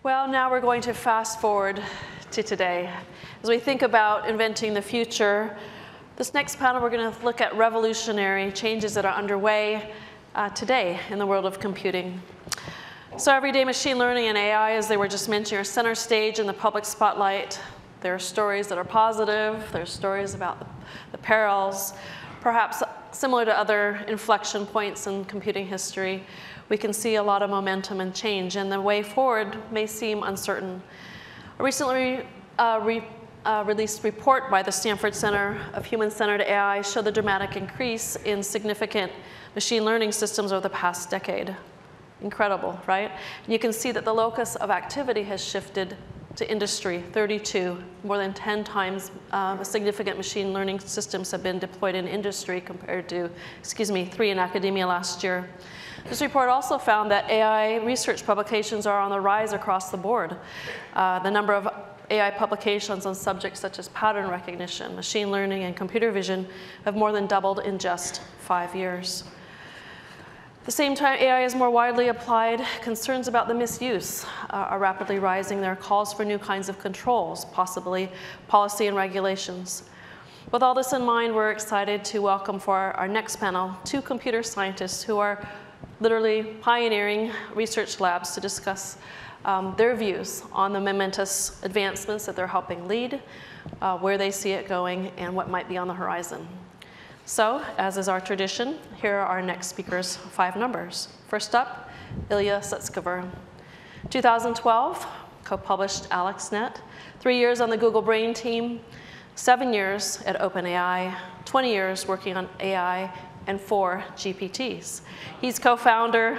Well, now we're going to fast forward to today. As we think about inventing the future, this next panel we're going to look at revolutionary changes that are underway today in the world of computing. So everyday machine learning and AI, as they were just mentioned, are center stage in the public spotlight. There are stories that are positive. There's stories about the perils. Perhaps similar to other inflection points in computing history, we can see a lot of momentum and change, and the way forward may seem uncertain. A recently released report by the Stanford Center of Human-Centered AI showed the dramatic increase in significant machine learning systems over the past decade. Incredible, right? And you can see that the locus of activity has shifted to industry, 32. More than 10 times significant machine learning systems have been deployed in industry compared to, 3 in academia last year. This report also found that AI research publications are on the rise across the board. The number of AI publications on subjects such as pattern recognition, machine learning, and computer vision have more than doubled in just 5 years. At the same time, AI is more widely applied. Concerns about the misuse are rapidly rising. There are calls for new kinds of controls, possibly policy and regulations. With all this in mind, we're excited to welcome for our next panel 2 computer scientists who are literally pioneering research labs to discuss their views on the momentous advancements that they're helping lead, where they see it going, and what might be on the horizon. So, as is our tradition, here are our next speakers' 5 numbers. First up, Ilya Sutskever. 2012, co-published AlexNet, 3 years on the Google Brain team, 7 years at OpenAI, 20 years working on AI, and 4 GPTs. He's co-founder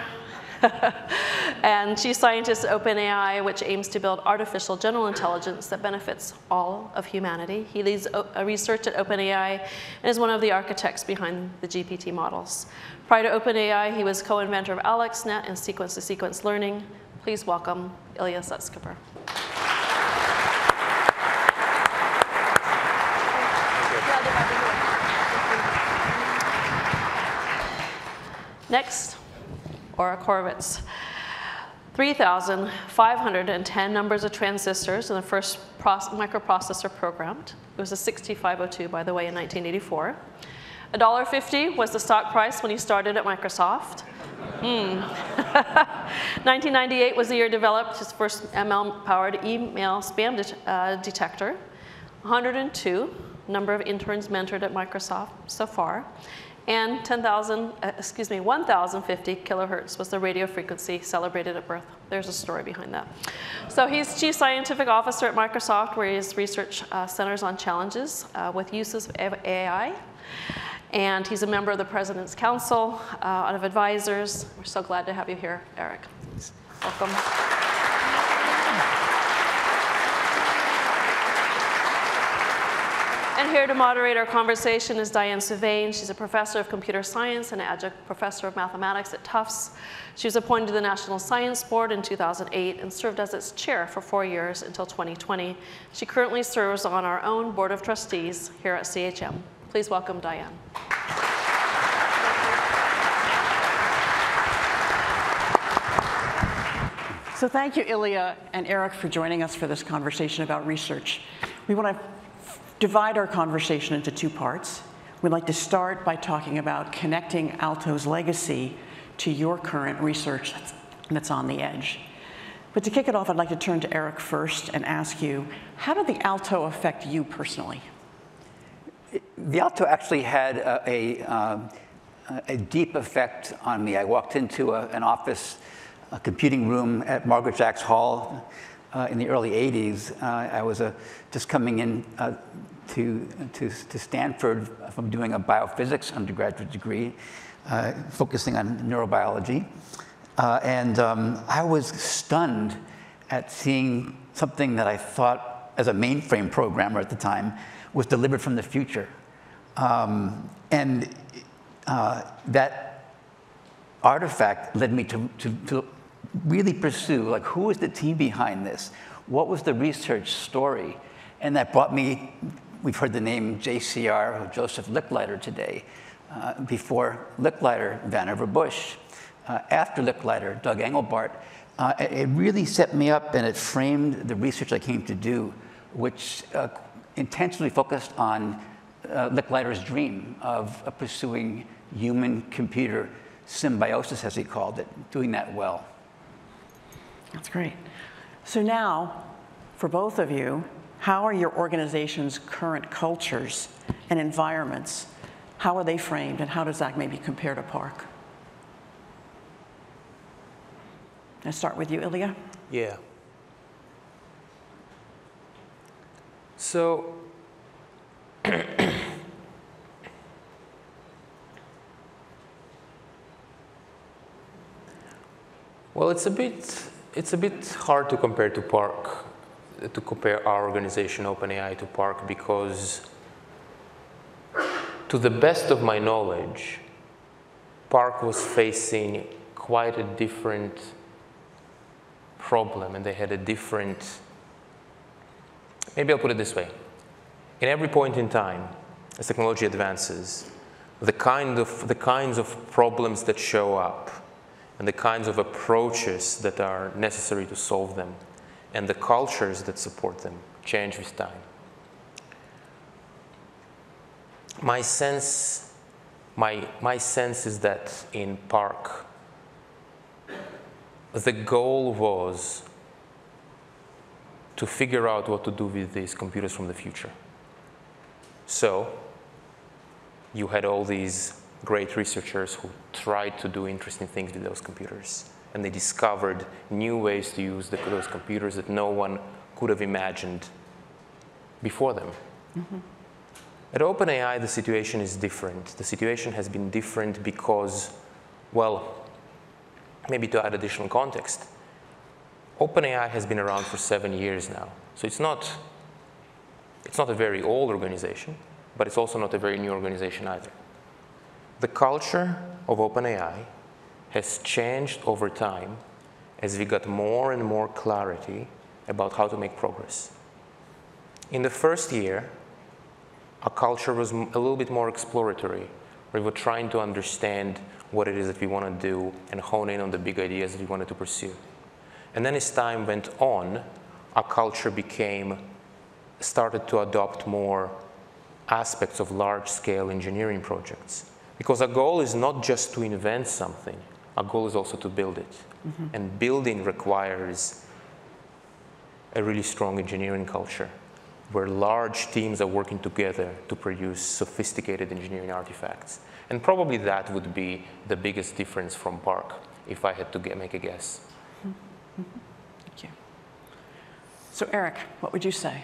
and chief scientist at OpenAI, which aims to build artificial general intelligence that benefits all of humanity. He leads research at OpenAI and is one of the architects behind the GPT models. Prior to OpenAI, he was co-inventor of AlexNet and sequence-to-sequence learning. Please welcome Ilya Sutskever. Next, Ora Korovets. 3,510 numbers of transistors in the first microprocessor programmed. It was a 6502, by the way, in 1984. $1.50 was the stock price when he started at Microsoft. 1998 was the year he developed his first ML-powered email spam detector. 102, number of interns mentored at Microsoft so far. And 1,050 kilohertz was the radio frequency celebrated at birth. There's a story behind that. So he's chief scientific officer at Microsoft, where his research centers on challenges with uses of AI. And he's a member of the President's Council of Advisors. We're so glad to have you here, Eric. Welcome. And here to moderate our conversation is Diane Sylvain. She's a professor of computer science and adjunct professor of mathematics at Tufts. She was appointed to the National Science Board in 2008 and served as its chair for 4 years until 2020. She currently serves on our own board of trustees here at CHM. Please welcome Diane. So thank you, Ilya and Eric, for joining us for this conversation about research. We want to divide our conversation into 2 parts. We'd like to start by talking about connecting Alto's legacy to your current research that's on the edge. But to kick it off, I'd like to turn to Eric first and ask you, how did the Alto affect you personally? The Alto actually had a deep effect on me. I walked into an office, a computing room at Margaret Jacks Hall in the early 80s. I was just coming in to Stanford from doing a biophysics undergraduate degree, focusing on neurobiology. And I was stunned at seeing something that I thought, as a mainframe programmer at the time, was delivered from the future. That artifact led me to really pursue, like, who was the team behind this? What was the research story? And that brought me, we've heard the name JCR, or Joseph Licklider today. Before Licklider, Vannevar Bush. After Licklider, Doug Engelbart. it really set me up and it framed the research I came to do, which intentionally focused on Licklider's dream of pursuing human-computer symbiosis, as he called it, doing that well. That's great. So now, for both of you, how are your organization's current cultures and environments, how are they framed, and how does that maybe compare to PARC? Let's start with you, Ilya. Yeah. So, well, it's a bit hard to compare to PARC, to compare our organization, OpenAI, to PARC, because to the best of my knowledge, PARC was facing quite a different problem, and they had a different, maybe I'll put it this way. In every point in time, as technology advances, the kinds of problems that show up and the kinds of approaches that are necessary to solve them and the cultures that support them change with time. My sense is that in PARC, the goal was to figure out what to do with these computers from the future. So you had all these great researchers who tried to do interesting things with those computers, and they discovered new ways to use those computers that no one could have imagined before them. Mm-hmm. At OpenAI, the situation is different. The situation has been different because, well, maybe to add additional context, OpenAI has been around for 7 years now. So it's not a very old organization, but it's also not a very new organization either. The culture of OpenAI has changed over time as we got more and more clarity about how to make progress. In the first year, our culture was a little bit more exploratory. We were trying to understand what it is that we want to do and hone in on the big ideas that we wanted to pursue. And then as time went on, our culture started to adopt more aspects of large-scale engineering projects. Because our goal is not just to invent something, our goal is also to build it. Mm-hmm. And building requires a really strong engineering culture, where large teams are working together to produce sophisticated engineering artifacts. And probably that would be the biggest difference from PARC, if I had to make a guess. Mm-hmm. Thank you. So Eric, what would you say?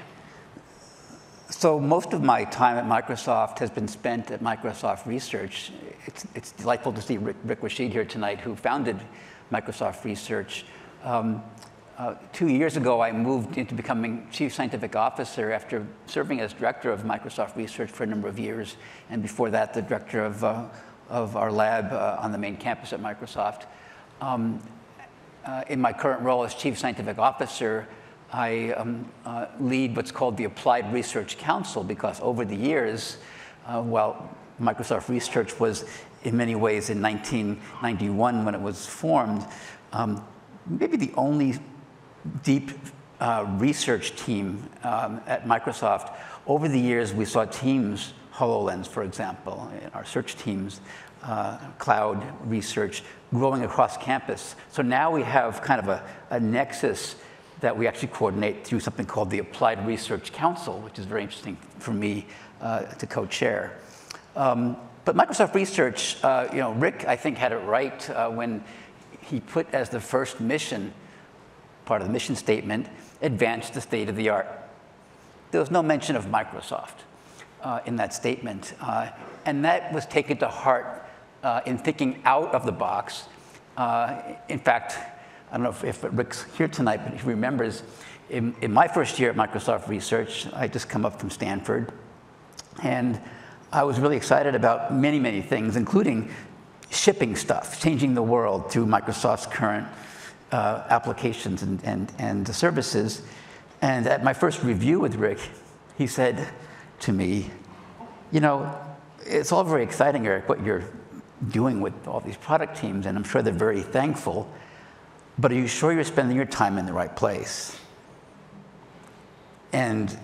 So most of my time at Microsoft has been spent at Microsoft Research. It's delightful to see Rick Rashid here tonight, who founded Microsoft Research. 2 years ago, I moved into becoming Chief Scientific Officer after serving as Director of Microsoft Research for a number of years, and before that, the Director of our lab on the main campus at Microsoft. In my current role as Chief Scientific Officer, I lead what's called the Applied Research Council, because over the years, while Microsoft Research was in many ways in 1991 when it was formed, maybe the only deep research team at Microsoft. Over the years, we saw teams, HoloLens, for example, our search teams, cloud research, growing across campus. So now we have kind of a nexus that we actually coordinate through something called the Applied Research Council, which is very interesting for me to co-chair. But Microsoft Research, Rick, I think, had it right when he put as the first mission, part of the mission statement, advance the state of the art. There was no mention of Microsoft in that statement. And that was taken to heart in thinking out of the box. In fact, I don't know if Rick's here tonight, but he remembers in my first year at Microsoft Research, I just come up from Stanford, and I was really excited about many, many things, including shipping stuff, changing the world through Microsoft's current applications and services. And at my first review with Rick, he said to me, it's all very exciting, Eric, what you're doing with all these product teams, and I'm sure they're very thankful. but are you sure you're spending your time in the right place? And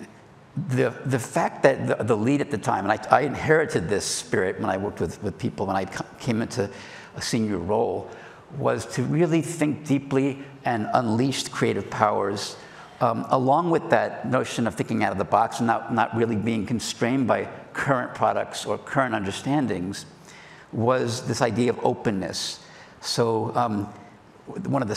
the fact that the lead at the time, and I inherited this spirit when I worked with people when I came into a senior role, was to really think deeply and unleash creative powers, along with that notion of thinking out of the box and not really being constrained by current products or current understandings, was this idea of openness. So one of the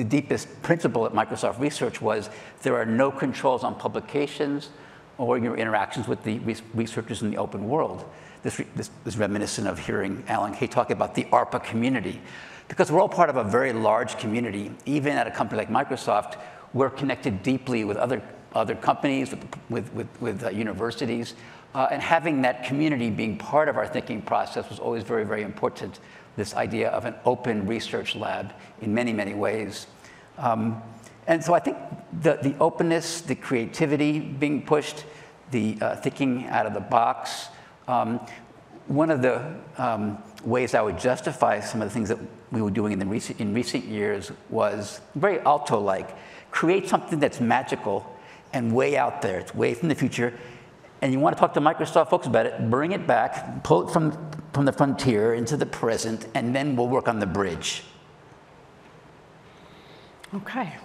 deepest principle at Microsoft Research was there are no controls on publications or your interactions with the researchers in the open world. This is reminiscent of hearing Alan Kay talk about the ARPA community. Because we're all part of a very large community, even at a company like Microsoft, we're connected deeply with other companies, with universities, and having that community being part of our thinking process was always very, very important. This idea of an open research lab in many, many ways. And so I think the openness, the creativity being pushed, the thinking out of the box. One of the ways I would justify some of the things that we were doing in recent years was very Alto-like. Create something that's magical and way out there. It's way from the future. And you want to talk to Microsoft folks about it, bring it back, pull it from the frontier into the present, and then we'll work on the bridge. Okay.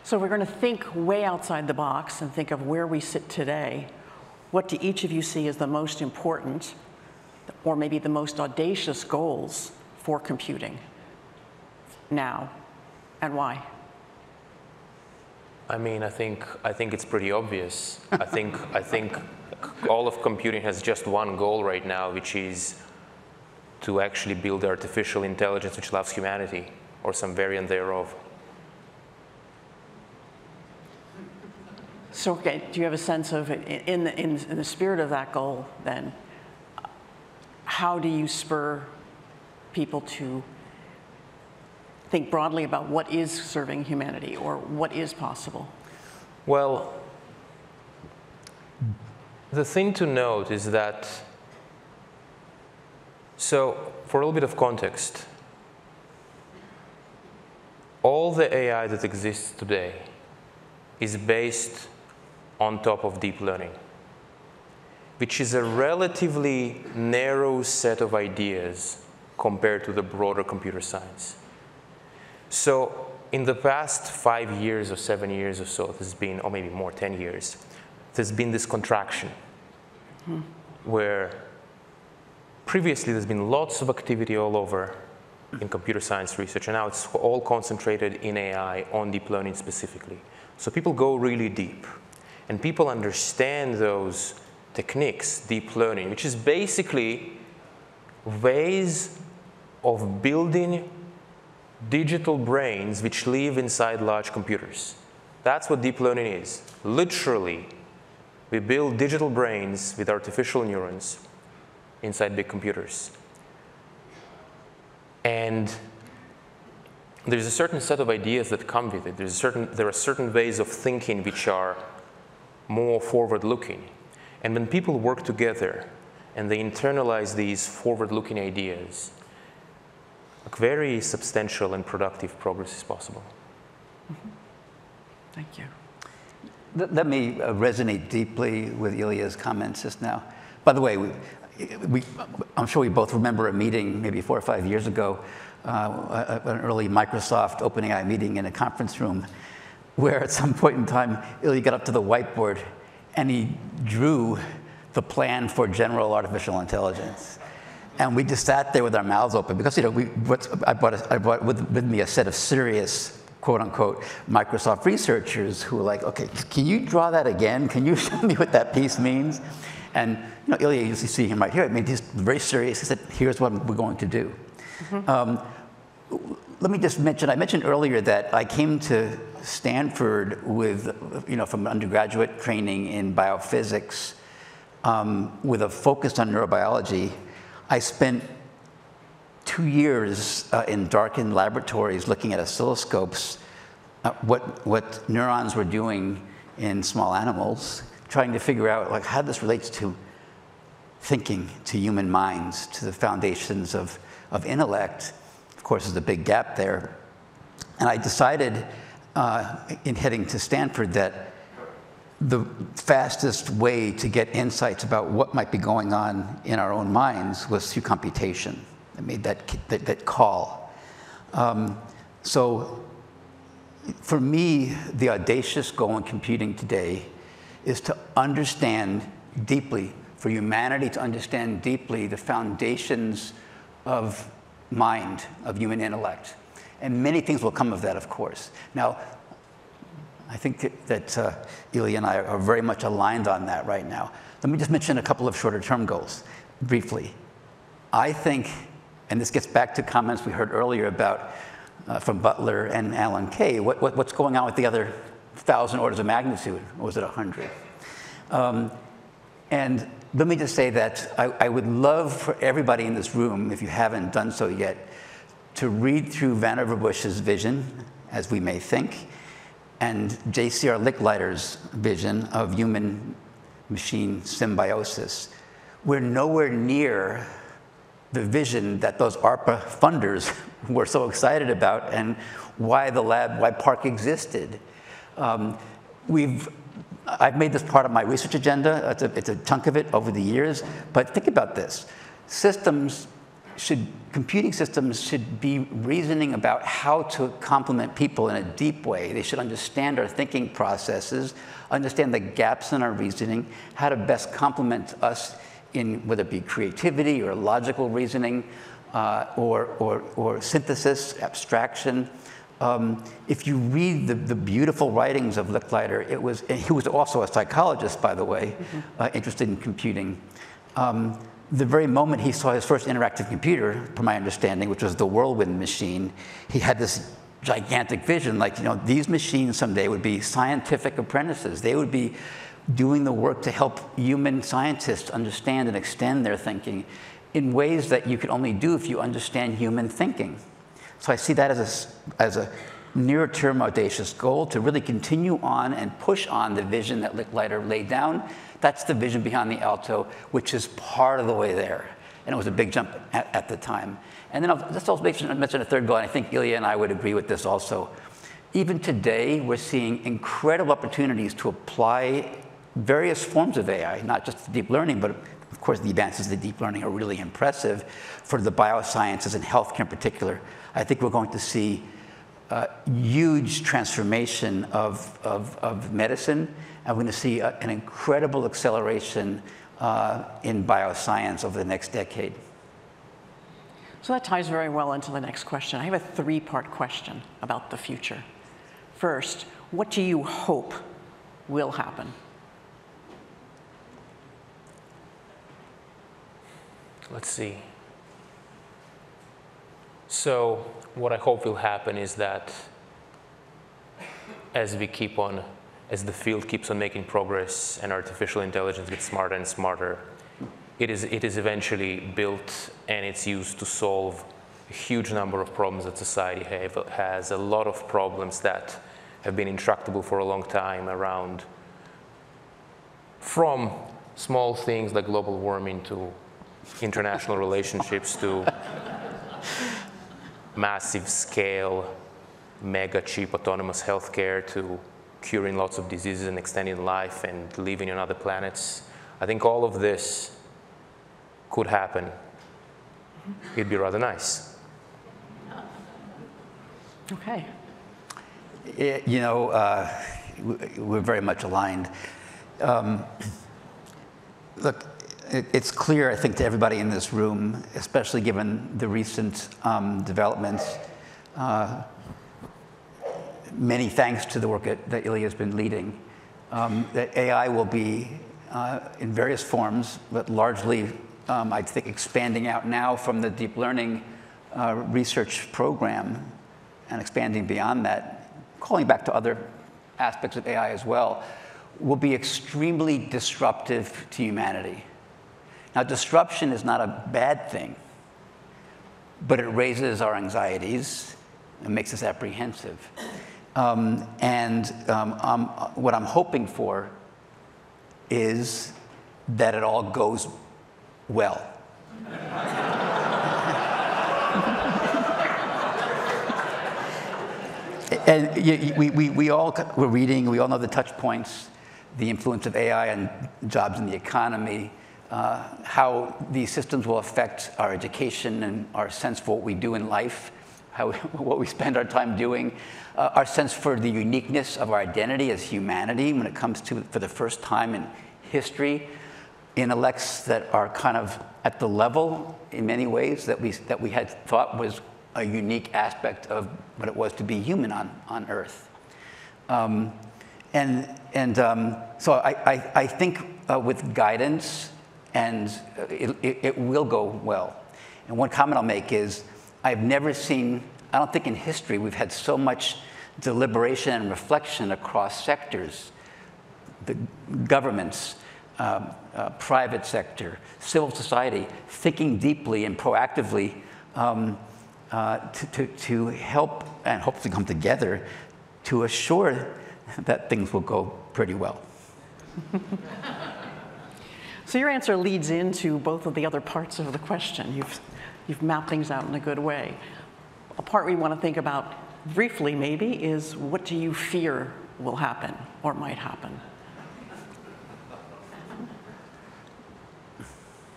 So we're going to think way outside the box and think of where we sit today. What do each of you see as the most important, or maybe the most audacious goals for computing now, and why? I mean, I think it's pretty obvious. I think all of computing has just one goal right now, which is to actually build artificial intelligence which loves humanity, or some variant thereof. So, okay, do you have a sense of, in the spirit of that goal, then, how do you spur people to think broadly about what is serving humanity, or what is possible? Well, the thing to note is that, so for a little bit of context, all the AI that exists today is based on top of deep learning, which is a relatively narrow set of ideas compared to the broader computer science. So in the past 5 years or 7 years or so, there's been, or maybe more, 10 years, there's been this contraction where previously there's been lots of activity all over in computer science research, and now it's all concentrated in AI on deep learning specifically. So people go really deep, and people understand those techniques, deep learning, which is basically ways of building digital brains which live inside large computers. That's what deep learning is. Literally, we build digital brains with artificial neurons inside big computers. And there's a certain set of ideas that come with it. There are certain ways of thinking which are more forward-looking. And when people work together and they internalize these forward-looking ideas, a very substantial and productive progress is possible. Mm-hmm. Thank you. Let me resonate deeply with Ilya's comments just now. By the way, I'm sure we both remember a meeting maybe 4 or 5 years ago, an early Microsoft OpenAI meeting in a conference room, where at some point in time, Ilya got up to the whiteboard and he drew the plan for general artificial intelligence. And we just sat there with our mouths open because, you know, I brought with me a set of serious, quote unquote, Microsoft researchers who were like, okay, can you draw that again? Can you show me what that piece means? And you know, Ilya, you see him right here. I mean, he's very serious. He said, here's what we're going to do. Mm-hmm. Let me just mention, I mentioned earlier that I came to Stanford with, you know, from undergraduate training in biophysics with a focus on neurobiology. I spent 2 years in darkened laboratories looking at oscilloscopes, what neurons were doing in small animals, trying to figure out like how this relates to thinking, to human minds, to the foundations of intellect. course, there's a big gap there. And I decided in heading to Stanford that the fastest way to get insights about what might be going on in our own minds was through computation. I made that call. So for me, the audacious goal in computing today is to understand deeply, for humanity to understand deeply the foundations of mind, of human intellect. And many things will come of that, of course. Now, I think that Ilya and I are very much aligned on that right now. Let me just mention a couple of shorter-term goals, briefly. I think, and this gets back to comments we heard earlier about from Butler and Alan Kay, what's going on with the other 1,000 orders of magnitude, or was it 100? And let me just say that I would love for everybody in this room, if you haven't done so yet, to read through Vannevar Bush's vision, as we may think, and J.C.R. Licklider's vision of human-machine symbiosis. We're nowhere near the vision that those ARPA funders were so excited about and why the lab, why PARC existed. I've made this part of my research agenda. It's a chunk of it over the years. But think about this. Computing systems should be reasoning about how to complement people in a deep way. They should understand our thinking processes, understand the gaps in our reasoning, how to best complement us in whether it be creativity or logical reasoning or synthesis, abstraction. If you read the beautiful writings of Licklider, he was also a psychologist, by the way, interested in computing. The very moment he saw his first interactive computer, from my understanding, which was the Whirlwind machine, he had this gigantic vision, like, these machines someday would be scientific apprentices. They would be doing the work to help human scientists understand and extend their thinking in ways that you could only do if you understand human thinking. So I see that as a near-term audacious goal to really continue on and push on the vision that Licklider laid down. That's the vision behind the Alto, which is part of the way there. And it was a big jump at the time. And then I'll just also mention a third goal, and I think Ilya and I would agree with this also. Even today, we're seeing incredible opportunities to apply various forms of AI, not just deep learning, but of course the advances of deep learning are really impressive for the biosciences and healthcare in particular. I think we're going to see huge transformation of medicine, and we're going to see an incredible acceleration in bioscience over the next decade. So that ties very well into the next question. I have a three-part question about the future. First, what do you hope will happen? Let's see. So what I hope will happen is that as the field keeps on making progress and artificial intelligence gets smarter and smarter, it is eventually built and it's used to solve a huge number of problems that society has. A lot of problems that have been intractable for a long time around, from small things like global warming to international relationships to massive scale, mega cheap autonomous healthcare to curing lots of diseases and extending life and living on other planets. I think all of this could happen. It'd be rather nice. Okay. We're very much aligned. Look, it's clear, I think, to everybody in this room, especially given the recent developments, many thanks to the work that Ilya has been leading, that AI will be in various forms, but largely, I think, expanding out now from the deep learning research program and expanding beyond that, calling back to other aspects of AI as well, will be extremely disruptive to humanity. Now, disruption is not a bad thing, but it raises our anxieties and makes us apprehensive. What I'm hoping for is that it all goes well. we all were reading, we all know the touch points, the influence of AI on jobs in the economy, how these systems will affect our education and our sense for what we do in life, what we spend our time doing, our sense for the uniqueness of our identity as humanity when it comes to, for the first time in history, intellects that are kind of at the level, in many ways, that we had thought was a unique aspect of what it was to be human on Earth. So I think with guidance, and it will go well. And one comment I'll make is, I've never seen, I don't think in history we've had so much deliberation and reflection across sectors, the governments, private sector, civil society, thinking deeply and proactively to help and hopefully come together to assure that things will go pretty well. So your answer leads into both of the other parts of the question. You've mapped things out in a good way. A part we want to think about briefly, maybe, is what do you fear will happen or might happen?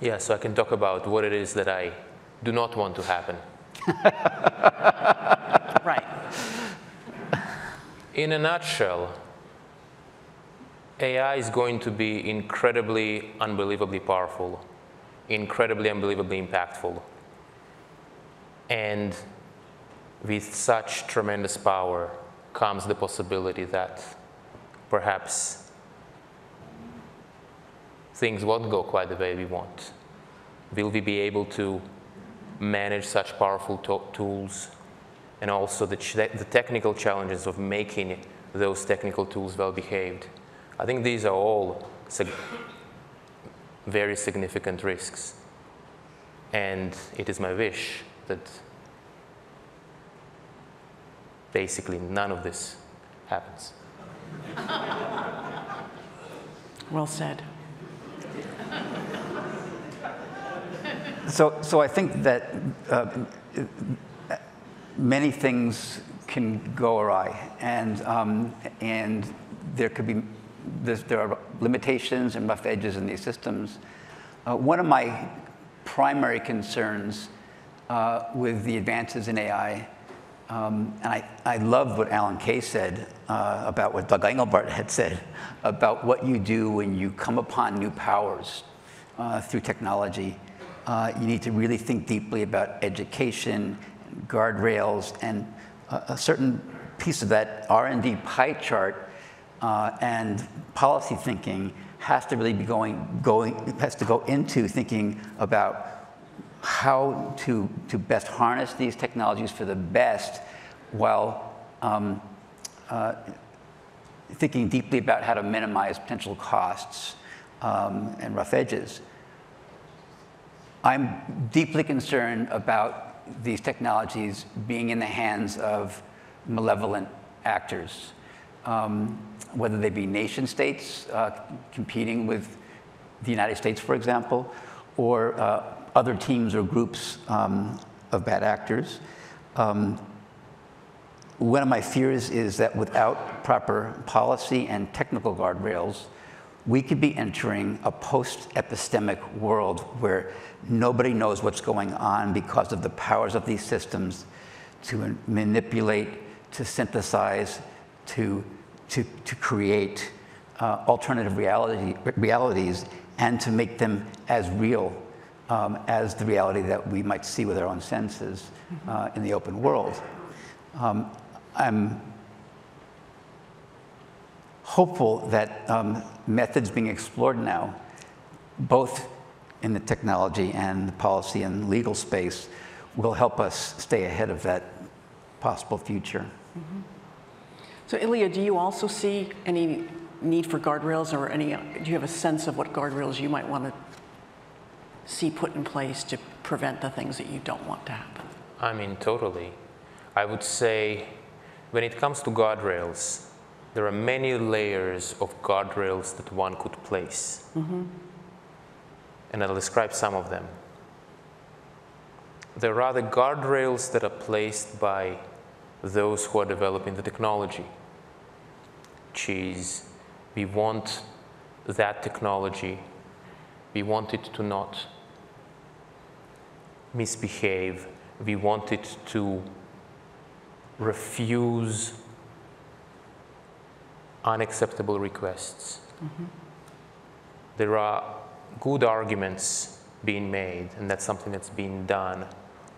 Yeah, so I can talk about what it is that I do not want to happen. Right. In a nutshell, AI is going to be incredibly, unbelievably powerful, incredibly, unbelievably impactful. And with such tremendous power comes the possibility that perhaps things won't go quite the way we want. Will we be able to manage such powerful tools, and also the technical challenges of making those technical tools well behaved? I think these are all very significant risks. And it is my wish that basically none of this happens. Well said. So I think that many things can go awry, and there are limitations and rough edges in these systems. One of my primary concerns with the advances in AI, and I love what Alan Kay said about what Doug Engelbart had said about what you do when you come upon new powers through technology. You need to really think deeply about education, guardrails, and a certain piece of that R&D pie chart and policy thinking has to really be has to go into thinking about how to best harness these technologies for the best, while thinking deeply about how to minimize potential costs and rough edges. I'm deeply concerned about these technologies being in the hands of malevolent actors, whether they be nation states competing with the United States, for example, or other teams or groups of bad actors. One of my fears is that without proper policy and technical guardrails, we could be entering a post-epistemic world where nobody knows what's going on because of the powers of these systems to manipulate, to synthesize, to create alternative realities, and to make them as real as the reality that we might see with our own senses in the open world. I'm hopeful that methods being explored now, both in the technology and the policy and legal space, will help us stay ahead of that possible future. Mm-hmm. So Ilya, do you also see any need for guardrails, or do you have a sense of what guardrails you might want to see put in place to prevent the things that you don't want to happen? I mean, totally. I would say when it comes to guardrails, there are many layers of guardrails that one could place. Mm-hmm. And I'll describe some of them. There are the guardrails that are placed by those who are developing the technology, which is we want that technology, we want it to not misbehave, we want it to refuse unacceptable requests. Mm-hmm. There are good arguments being made, and that's something that's being done,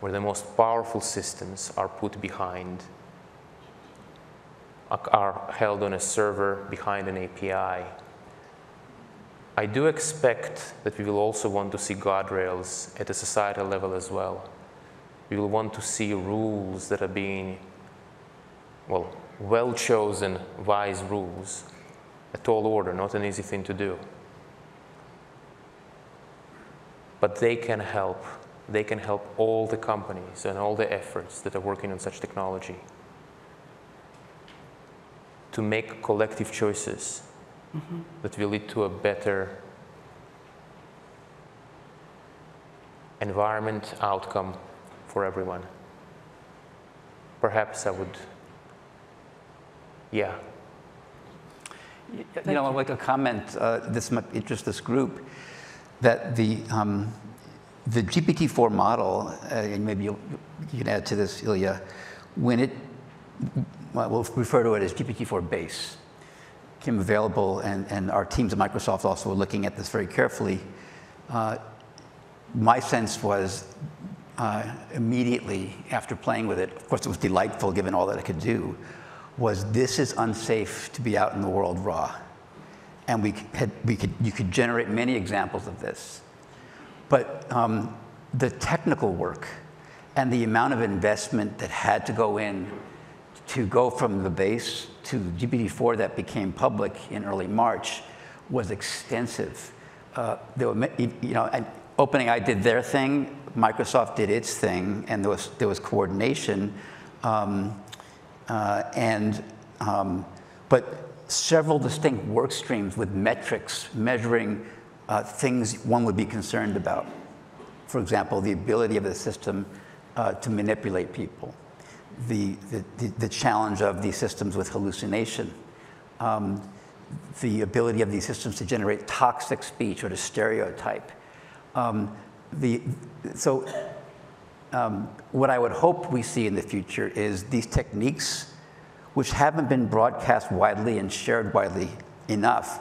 where the most powerful systems are put behind, are held on a server behind an API. I do expect that we will also want to see guardrails at a societal level as well. We will want to see rules that are being, well-chosen, wise rules, a tall order, not an easy thing to do. But they can help. They can help all the companies and all the efforts that are working on such technology to make collective choices mm-hmm. that will lead to a better environment outcome for everyone. Perhaps I would, yeah. You know, I'd like to comment, this might interest this group, that the GPT-4 model, and maybe you can add to this, Ilya, when it, we'll refer to it as GPT-4 base, became available, and our teams at Microsoft also were looking at this very carefully. My sense was immediately after playing with it, of course it was delightful given all that it could do, was this is unsafe to be out in the world raw. And you could generate many examples of this. But the technical work and the amount of investment that had to go in to go from the base to GPT-4 that became public in early March was extensive. There were, and OpenAI did their thing, Microsoft did its thing, and there was coordination. But several distinct work streams with metrics measuring things one would be concerned about. For example, the ability of the system to manipulate people, the challenge of these systems with hallucination, the ability of these systems to generate toxic speech or to stereotype. What I would hope we see in the future is these techniques, which haven't been broadcast widely and shared widely enough,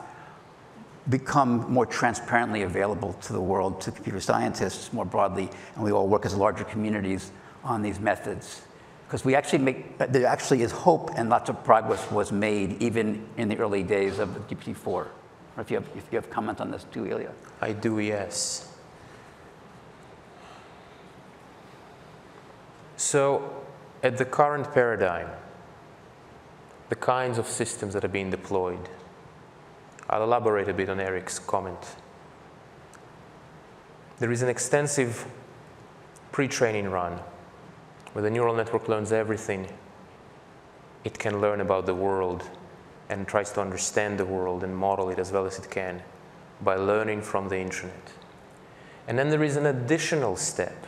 become more transparently available to the world, to computer scientists more broadly, and we all work as larger communities on these methods. Because we actually there actually is hope, and lots of progress was made even in the early days of the GPT-4. Or if you have comment on this too, Ilya. I do, yes. So, at the current paradigm, the kinds of systems that are being deployed, I'll elaborate a bit on Eric's comment. There is an extensive pre-training run where the neural network learns everything it can learn about the world and tries to understand the world and model it as well as it can by learning from the internet. And then there is an additional step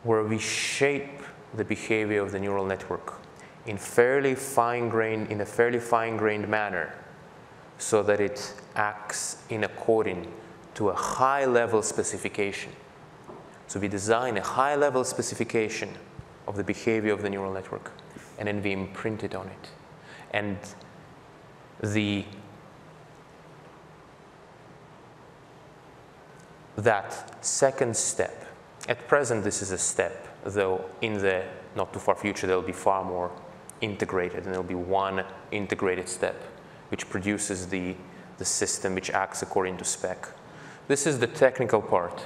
where we shape the behavior of the neural network in a fairly fine-grained manner so that it acts in according to a high-level specification. So we design a high-level specification of the behavior of the neural network, and then we imprint it on it. And that second step, at present this is a step, though in the not too far future there will be far more integrated, and there will be one integrated step which produces the system which acts according to spec. This is the technical part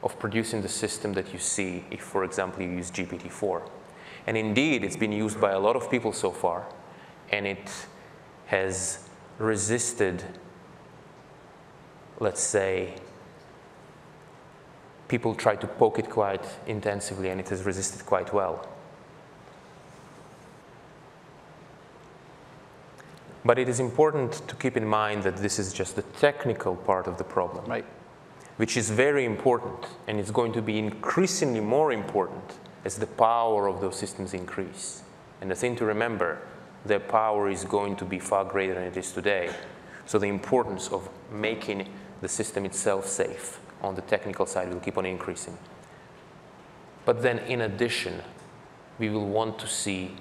of producing the system that you see if, for example, you use GPT-4. And indeed, it's been used by a lot of people so far, and it has resisted, let's say, people try to poke it quite intensively, and it has resisted quite well. But it is important to keep in mind that this is just the technical part of the problem, right? Which is very important, and it's going to be increasingly more important as the power of those systems increase. And the thing to remember, their power is going to be far greater than it is today. So the importance of making the system itself safe on the technical side will keep on increasing. But then in addition, we will want to see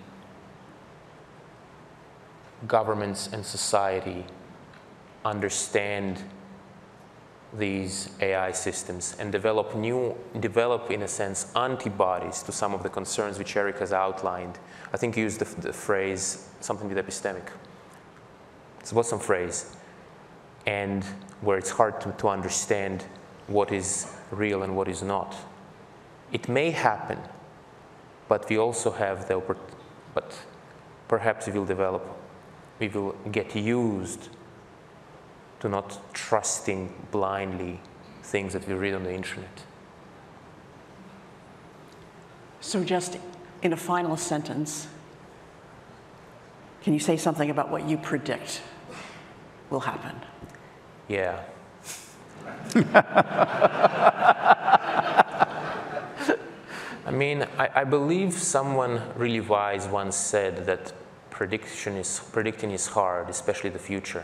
governments and society understand these AI systems and develop in a sense, antibodies to some of the concerns which Eric has outlined. I think he used the phrase, something with epistemic. It's about some phrase, and where it's hard to understand what is real and what is not. It may happen, but we also have the but perhaps we will get used to not trusting blindly things that we read on the internet. So just in a final sentence, can you say something about what you predict will happen? Yeah. I mean, I believe someone really wise once said that predicting is hard, especially the future.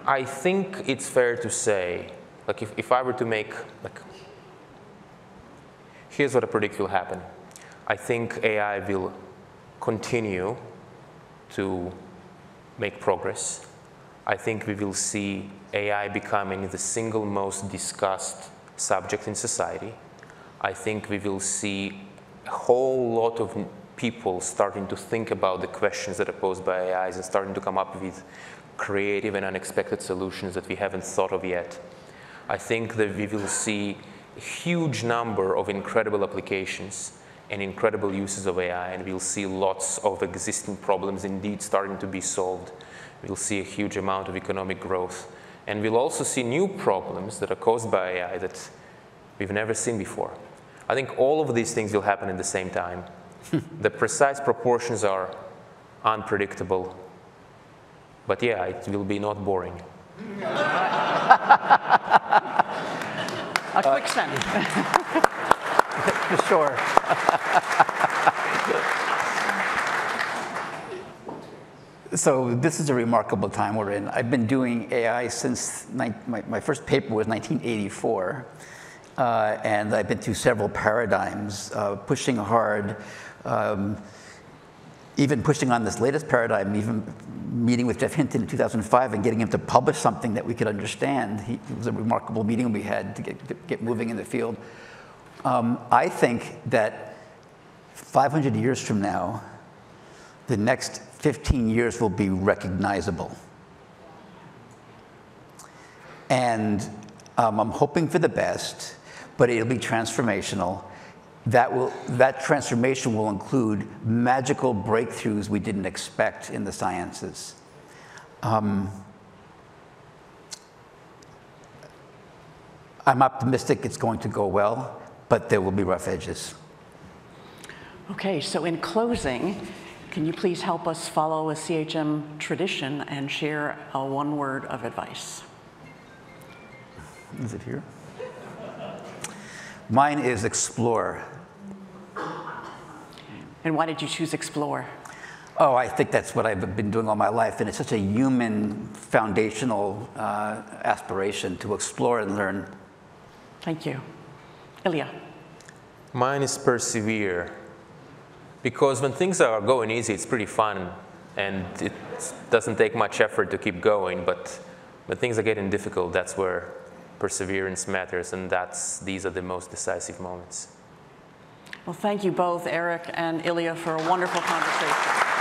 I think it's fair to say, like if I were to make, like, here's what I predict will happen. I think AI will continue to make progress. I think we will see AI becoming the single most discussed subject in society. I think we will see a whole lot of people starting to think about the questions that are posed by AIs and starting to come up with creative and unexpected solutions that we haven't thought of yet. I think that we will see a huge number of incredible applications and incredible uses of AI, and we'll see lots of existing problems indeed starting to be solved. We'll see a huge amount of economic growth. And we'll also see new problems that are caused by AI that we've never seen before. I think all of these things will happen at the same time. The precise proportions are unpredictable. But yeah, it will be not boring. A quick sentence. Sure. So this is a remarkable time we're in. I've been doing AI since my first paper was 1984. And I've been through several paradigms, pushing hard, even pushing on this latest paradigm, even meeting with Geoff Hinton in 2005 and getting him to publish something that we could understand. It was a remarkable meeting we had to get moving in the field. I think that 500 years from now, the next 15 years will be recognizable. And I'm hoping for the best, but it'll be transformational. That transformation will include magical breakthroughs we didn't expect in the sciences. I'm optimistic it's going to go well, but there will be rough edges. Okay, so in closing, can you please help us follow a CHM tradition and share a one word of advice? Is it here? Mine is explore. And why did you choose explore? Oh, I think that's what I've been doing all my life, and it's such a human, foundational aspiration to explore and learn. Thank you. Ilya. Mine is persevere. Because when things are going easy, it's pretty fun, and it doesn't take much effort to keep going, but when things are getting difficult, that's where perseverance matters, and these are the most decisive moments. Well, thank you both, Eric and Ilya, for a wonderful conversation.